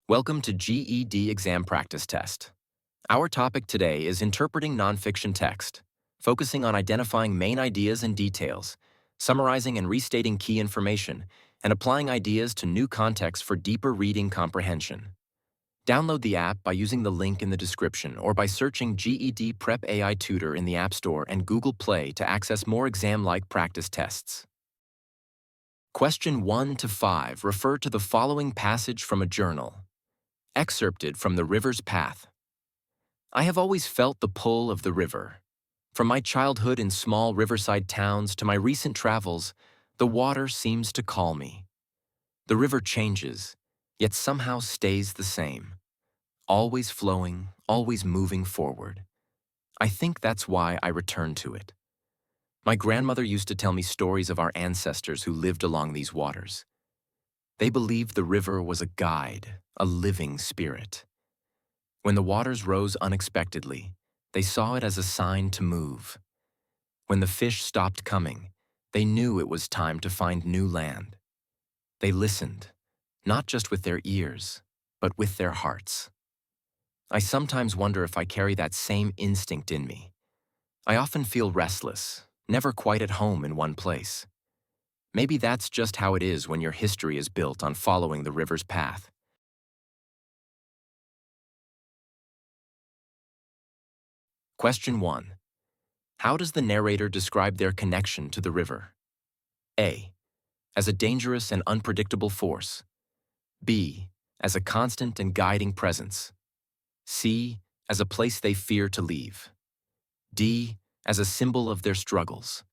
Welcome to GED Exam Practice Test. Our topic today is interpreting nonfiction text, focusing on identifying main ideas and details, summarizing and restating key information, and applying ideas to new contexts for deeper reading comprehension. Download the app by using the link in the description or by searching GEDprep AI Tutor in the App Store and Google Play to access more exam-like practice tests. Question 1 to 5 refer to the following passage from a journal. Excerpted from The River's Path. I have always felt the pull of the river. From my childhood in small riverside towns to my recent travels, the water seems to call me. The river changes, yet somehow stays the same. Always flowing, always moving forward. I think that's why I return to it. My grandmother used to tell me stories of our ancestors who lived along these waters. They believed the river was a guide, a living spirit. When the waters rose unexpectedly, they saw it as a sign to move. When the fish stopped coming, they knew it was time to find new land. They listened, not just with their ears, but with their hearts. I sometimes wonder if I carry that same instinct in me. I often feel restless, never quite at home in one place. Maybe that's just how it is when your history is built on following the river's path. Question 1. How does the narrator describe their connection to the river? A. As a dangerous and unpredictable force. B. As a constant and guiding presence. C. As a place they fear to leave. D. As a symbol of their struggles.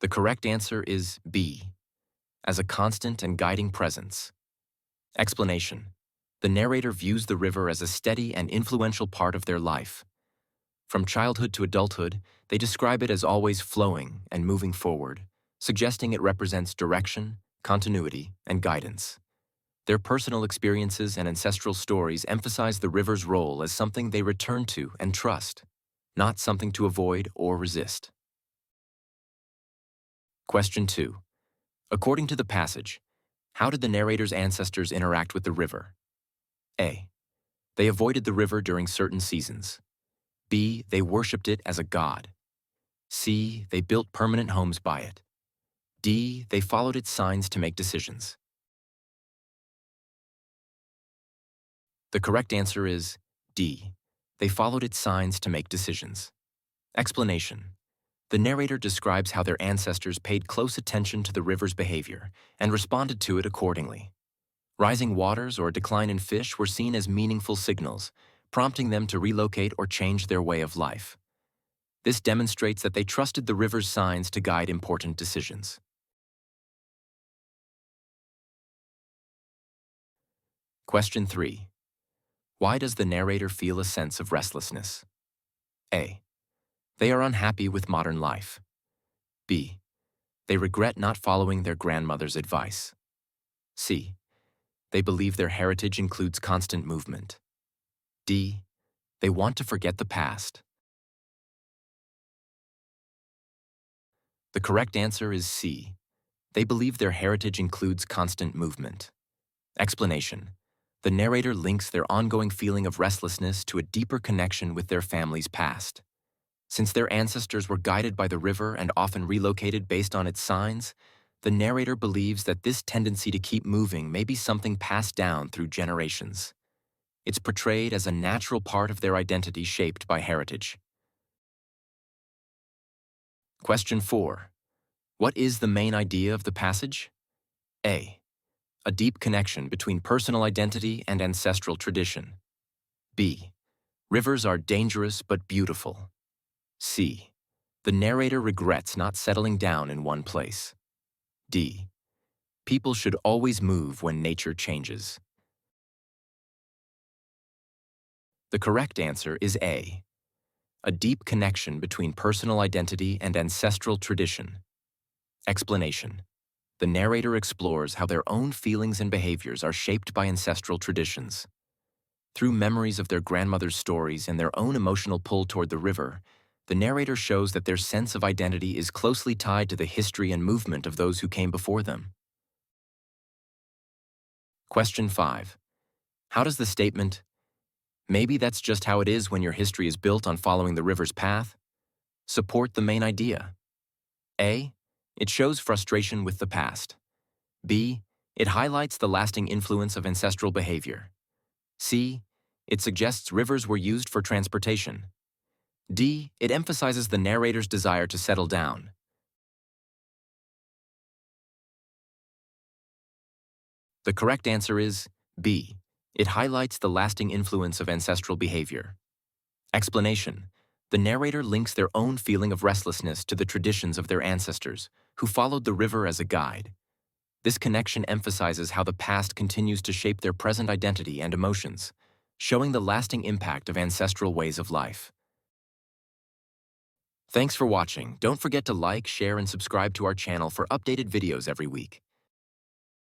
The correct answer is B. As a constant and guiding presence. Explanation. The narrator views the river as a steady and influential part of their life. From childhood to adulthood, they describe it as always flowing and moving forward, suggesting it represents direction, continuity, and guidance. Their personal experiences and ancestral stories emphasize the river's role as something they return to and trust, not something to avoid or resist. Question 2. According to the passage, how did the narrator's ancestors interact with the river? A. They avoided the river during certain seasons. B. They worshipped it as a god. C. They built permanent homes by it. D. They followed its signs to make decisions. The correct answer is D. They followed its signs to make decisions. Explanation. The narrator describes how their ancestors paid close attention to the river's behavior and responded to it accordingly. Rising waters or a decline in fish were seen as meaningful signals, prompting them to relocate or change their way of life. This demonstrates that they trusted the river's signs to guide important decisions. Question 3. Why does the narrator feel a sense of restlessness? A. They are unhappy with modern life. B. They regret not following their grandmother's advice. C. They believe their heritage includes constant movement. D. They want to forget the past. The correct answer is C. They believe their heritage includes constant movement. Explanation. The narrator links their ongoing feeling of restlessness to a deeper connection with their family's past. Since their ancestors were guided by the river and often relocated based on its signs, the narrator believes that this tendency to keep moving may be something passed down through generations. It's portrayed as a natural part of their identity shaped by heritage. Question 4. What is the main idea of the passage? A. A deep connection between personal identity and ancestral tradition. B. Rivers are dangerous but beautiful. C. The narrator regrets not settling down in one place. D. People should always move when nature changes. The correct answer is A. A deep connection between personal identity and ancestral tradition. Explanation. The narrator explores how their own feelings and behaviors are shaped by ancestral traditions. Through memories of their grandmother's stories and their own emotional pull toward the river, The narrator shows that their sense of identity is closely tied to the history and movement of those who came before them. Question 5. How does the statement, "Maybe that's just how it is when your history is built on following the river's path," support the main idea? A. It shows frustration with the past. B. It highlights the lasting influence of ancestral behavior. C. It suggests rivers were used for transportation. D. It emphasizes the narrator's desire to settle down. The correct answer is B. It highlights the lasting influence of ancestral behavior. Explanation. The narrator links their own feeling of restlessness to the traditions of their ancestors, who followed the river as a guide. This connection emphasizes how the past continues to shape their present identity and emotions, showing the lasting impact of ancestral ways of life. Thanks for watching. Don't forget to like, share, and subscribe to our channel for updated videos every week.